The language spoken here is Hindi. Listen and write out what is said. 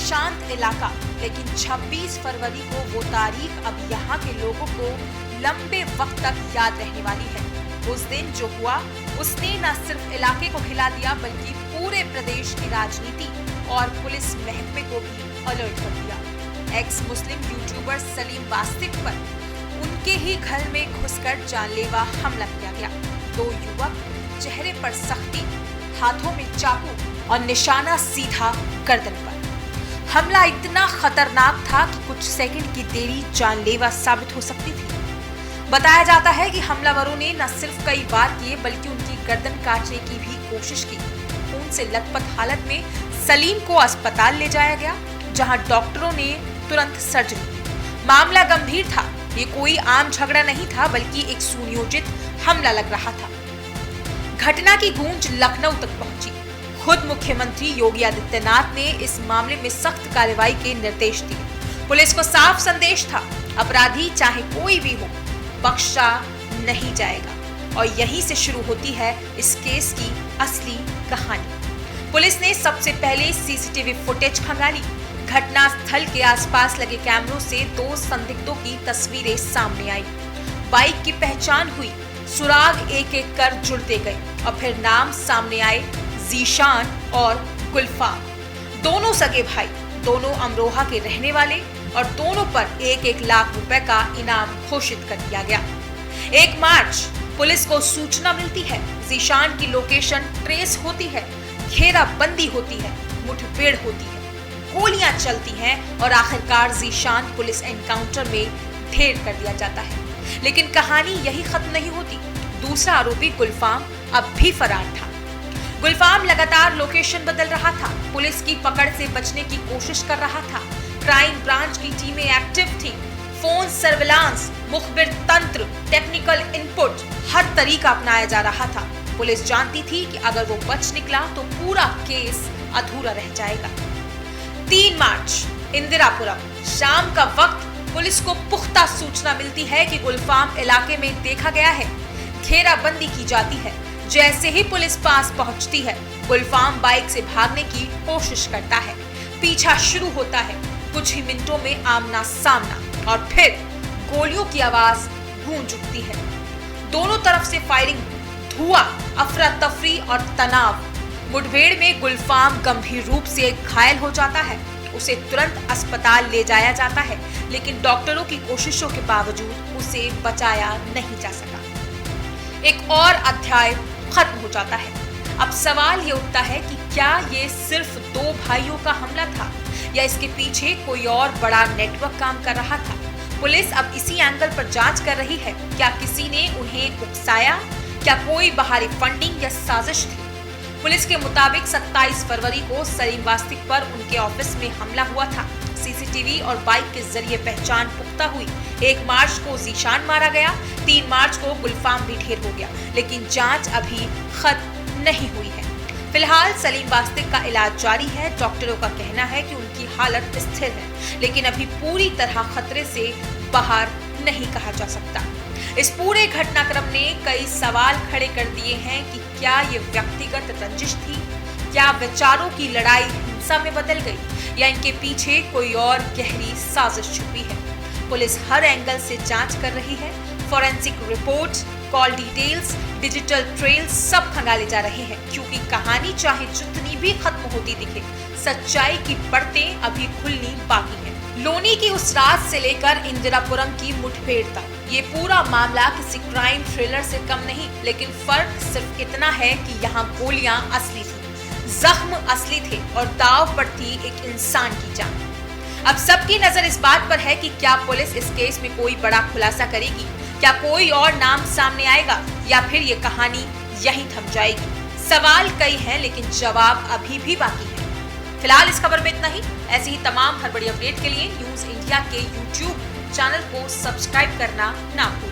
शांत इलाका, लेकिन 26 फरवरी को वो तारीख अब यहाँ के लोगों को लंबे वक्त तक याद रहने वाली है। उस दिन जो हुआ उसने न सिर्फ इलाके को हिला दिया बल्कि पूरे प्रदेश की राजनीति और पुलिस महकमे को भी अलर्ट कर दिया। एक्स मुस्लिम यूट्यूबर सलीम वास्तिक पर उनके ही घर में घुसकर जानलेवा हमला किया गया। 2 युवक, चेहरे पर सख्ती, हाथों में चाकू और निशाना सीधा गर्दन पर। हमला इतना खतरनाक था कि कुछ सेकंड की देरी जानलेवा साबित हो सकती थी। बताया जाता है कि हमलावरों ने न सिर्फ कई वार किए बल्कि उनकी गर्दन काटने की भी कोशिश की। खून से लथपथ हालत में सलीम को अस्पताल ले जाया गया, जहां डॉक्टरों ने तुरंत सर्जरी की। मामला गंभीर था। ये कोई आम झगड़ा नहीं था बल्कि एक सुनियोजित हमला लग रहा था। घटना की गूंज लखनऊ तक पहुंची। खुद मुख्यमंत्री योगी आदित्यनाथ ने इस मामले में सख्त कार्रवाई के निर्देश दिए। पुलिस को साफ संदेश था, अपराधी चाहे कोई भी हो, बख्शा नहीं जाएगा। और यहीं से शुरू होती है इस केस की असली कहानी। पुलिस ने सबसे पहले सीसीटीवी फुटेज खंगाली। घटना स्थल के आसपास लगे कैमरों से 2 संदिग्धों की तस्वीरें सामने आई। बाइक की पहचान हुई, सुराग एक एक कर जुड़ते गए और फिर नाम सामने आए, जीशान और गुलफाम। दोनों सगे भाई, दोनों अमरोहा के रहने वाले और दोनों पर 1-1 लाख रुपए का इनाम घोषित कर दिया गया। 1 मार्च पुलिस को सूचना मिलती है, जीशान की लोकेशन ट्रेस होती है, घेराबंदी होती है, मुठभेड़ होती है, गोलियां चलती हैं और आखिरकार जीशान पुलिस एनकाउंटर में ढेर कर दिया जाता है। लेकिन कहानी यही खत्म नहीं होती। दूसरा आरोपी गुलफाम अब भी फरार था। गुलफाम लगातार लोकेशन बदल रहा था, पुलिस की पकड़ से बचने की कोशिश कर रहा था। क्राइम ब्रांच की टीमें एक्टिव थी। फोन सर्विलांस, मुखबिर तंत्र, टेक्निकल इनपुट, हर तरीका अपनाया जा रहा था। पुलिस जानती थी कि अगर वो बच निकला तो पूरा केस अधूरा रह जाएगा। 3 मार्च, इंदिरापुरम, शाम का वक्त। पुलिस को पुख्ता सूचना मिलती है कि गुलफाम इलाके में देखा गया है। घेराबंदी की जाती है। जैसे ही पुलिस पास पहुंचती है, गुलफाम बाइक से भागने की कोशिश करता है। पीछा शुरू होता है। कुछ ही मिनटों में आमना सामना और फिर गोलियों की आवाज गूंज उठती है। दोनों तरफ से फायरिंग, धुआं, अफरा तफरी और तनाव। मुठभेड़ में गुलफाम गंभीर रूप से घायल हो जाता है। उसे तुरंत अस्पताल ले जाया जाता है, लेकिन डॉक्टरों की कोशिशों के बावजूद उसे बचाया नहीं जा सका। एक और अध्याय खत्म हो जाता है। अब सवाल ये उठता है कि क्या ये सिर्फ 2 भाइयों का हमला था या इसके पीछे कोई और बड़ा नेटवर्क काम कर रहा था। पुलिस अब इसी एंगल पर जांच कर रही है। क्या किसी ने उन्हें उकसाया? क्या कोई बाहरी फंडिंग या साजिश थी? पुलिस के मुताबिक 27 फरवरी को सलीम वास्तिक पर उनके ऑफिस में हमला हुआ था। सीसीटीवी और बाइक के जरिए पहचान पुख्ता हुई। 1 मार्च को जीशान मारा गया। 3 मार्च को गुलफाम भी ढेर हो गया, लेकिन जांच अभी खत्म नहीं हुई है। फिलहाल सलीम वास्तिक का इलाज जारी है। डॉक्टरों का कहना है कि उनकी हालत स्थिर है, लेकिन अभी पूरी तरह खतरे से बाहर नहीं कहा जा सकता। इस पूरे घटनाक्रम ने कई सवाल खड़े कर दिए हैं कि क्या ये व्यक्तिगत रंजिश थी, क्या विचारों की लड़ाई हिंसा में बदल गई, या इनके पीछे कोई और गहरी साजिश छुपी है। पुलिस हर एंगल से जांच कर रही है। Forensic report, call details, digital trails सब खंगाले जा रहे हैं, क्योंकि कहानी चाहे जितनी भी खत्म होती दिखे, सच्चाई की परतें अभी खुलनी बाकी है। लोनी की उस रात से लेकर इंदिरापुरम की मुठभेड़ तक ये पूरा मामला किसी क्राइम थ्रिलर से कम नहीं, लेकिन फर्क सिर्फ इतना है कि यहाँ गोलियां असली थी, जख्म असली थे और दांव पर थी एक इंसान की जान। अब सबकी नजर इस बात पर है कि क्या पुलिस इस केस में कोई बड़ा खुलासा करेगी, क्या कोई और नाम सामने आएगा, या फिर ये कहानी यहीं थम जाएगी। सवाल कई हैं, लेकिन जवाब अभी भी बाकी है। फिलहाल इस खबर में इतना ही। ऐसी ही तमाम हर बड़ी अपडेट के लिए न्यूज इंडिया के YouTube चैनल को सब्सक्राइब करना ना भूलें।